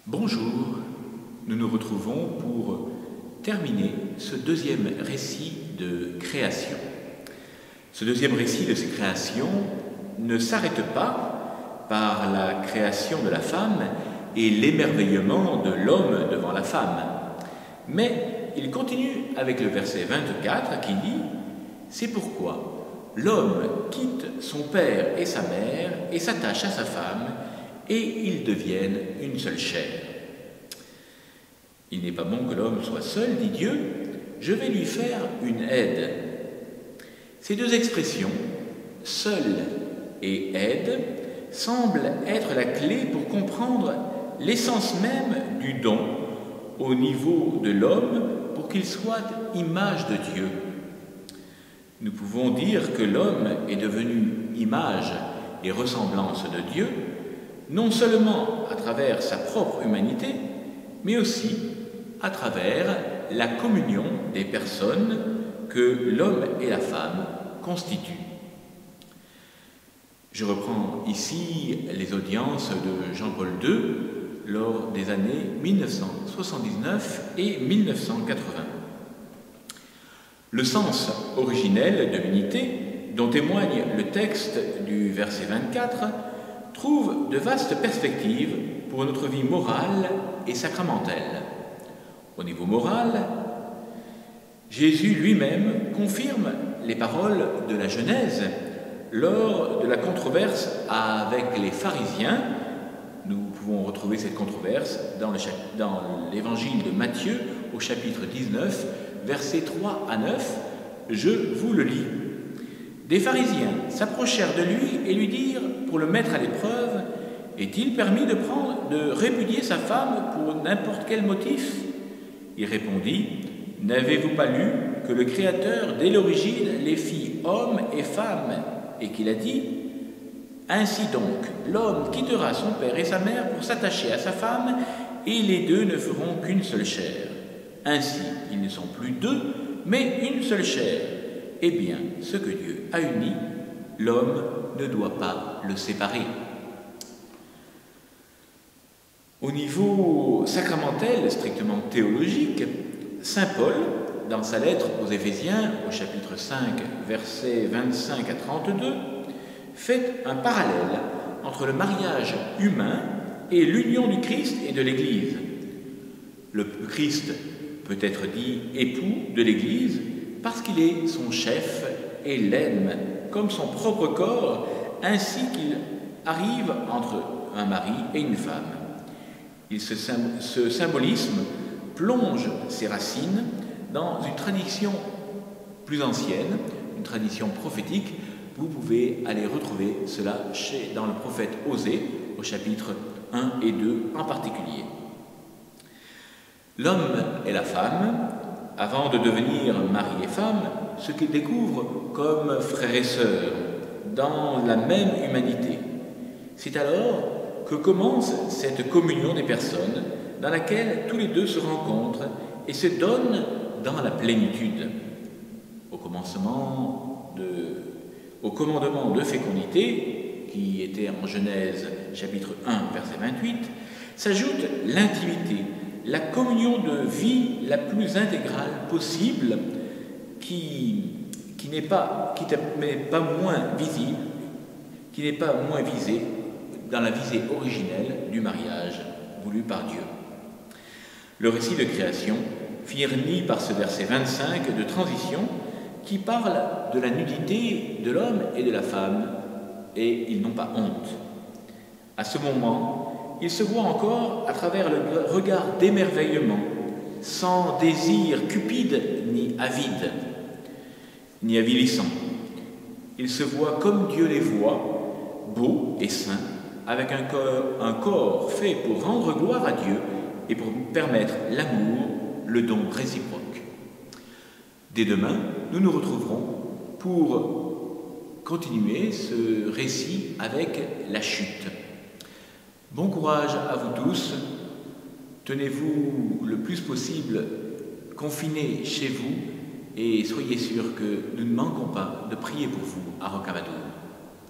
Bonjour, nous nous retrouvons pour terminer ce deuxième récit de création. Ce deuxième récit de création ne s'arrête pas par la création de la femme et l'émerveillement de l'homme devant la femme, mais il continue avec le verset 24 qui dit « C'est pourquoi l'homme quitte son père et sa mère et s'attache à sa femme, et ils deviennent une seule chair. Il n'est pas bon que l'homme soit seul, dit Dieu, je vais lui faire une aide. » Ces deux expressions, seul et aide, semblent être la clé pour comprendre l'essence même du don au niveau de l'homme pour qu'il soit image de Dieu. Nous pouvons dire que l'homme est devenu image et ressemblance de Dieu, non seulement à travers sa propre humanité, mais aussi à travers la communion des personnes que l'homme et la femme constituent. Je reprends ici les audiences de Jean-Paul II lors des années 1979 et 1980. Le sens originel de l'unité, dont témoigne le texte du verset 24, trouve de vastes perspectives pour notre vie morale et sacramentelle. Au niveau moral, Jésus lui-même confirme les paroles de la Genèse lors de la controverse avec les pharisiens. Nous pouvons retrouver cette controverse dans l'évangile de Matthieu au chapitre 19, versets 3 à 9. Je vous le lis. Des pharisiens s'approchèrent de lui et lui dirent, pour le mettre à l'épreuve, « Est-il permis de répudier sa femme pour n'importe quel motif ?» Il répondit, « N'avez-vous pas lu que le Créateur, dès l'origine, les fit hommes et femmes, et qu'il a dit, « Ainsi donc, l'homme quittera son père et sa mère pour s'attacher à sa femme, et les deux ne feront qu'une seule chair. Ainsi, ils ne sont plus deux, mais une seule chair. Eh bien, ce que Dieu a uni, l'homme ne doit pas le séparer. » Au niveau sacramentel, strictement théologique, saint Paul, dans sa lettre aux Éphésiens, au chapitre 5, versets 25 à 32, fait un parallèle entre le mariage humain et l'union du Christ et de l'Église. Le Christ peut être dit époux de l'Église parce qu'il est son chef et l'aime comme son propre corps, ainsi qu'il arrive entre un mari et une femme. Ce symbolisme plonge ses racines dans une tradition plus ancienne, une tradition prophétique. Vous pouvez aller retrouver cela dans le prophète Osée, au chapitre 1 et 2 en particulier. L'homme et la femme, avant de devenir mari et femme, se découvrent comme frères et sœurs, dans la même humanité. C'est alors que commence cette communion des personnes, dans laquelle tous les deux se rencontrent et se donnent dans la plénitude. Au commandement de fécondité, qui était en Genèse chapitre 1, verset 28, s'ajoute l'intimité, la communion de vie la plus intégrale possible, qui n'est pas moins visible, qui n'est pas moins visée dans la visée originelle du mariage voulu par Dieu. Le récit de création finit par ce verset 25 de transition qui parle de la nudité de l'homme et de la femme, et ils n'ont pas honte. À ce moment, ils se voient encore à travers le regard d'émerveillement, sans désir cupide ni avide, ni avilissant. Ils se voient comme Dieu les voit, beaux et saints, avec un corps fait pour rendre gloire à Dieu et pour permettre l'amour, le don réciproque. Dès demain, nous nous retrouverons pour continuer ce récit avec la chute. Bon courage à vous tous. Tenez-vous le plus possible confinés chez vous et soyez sûrs que nous ne manquons pas de prier pour vous à Rocamadour.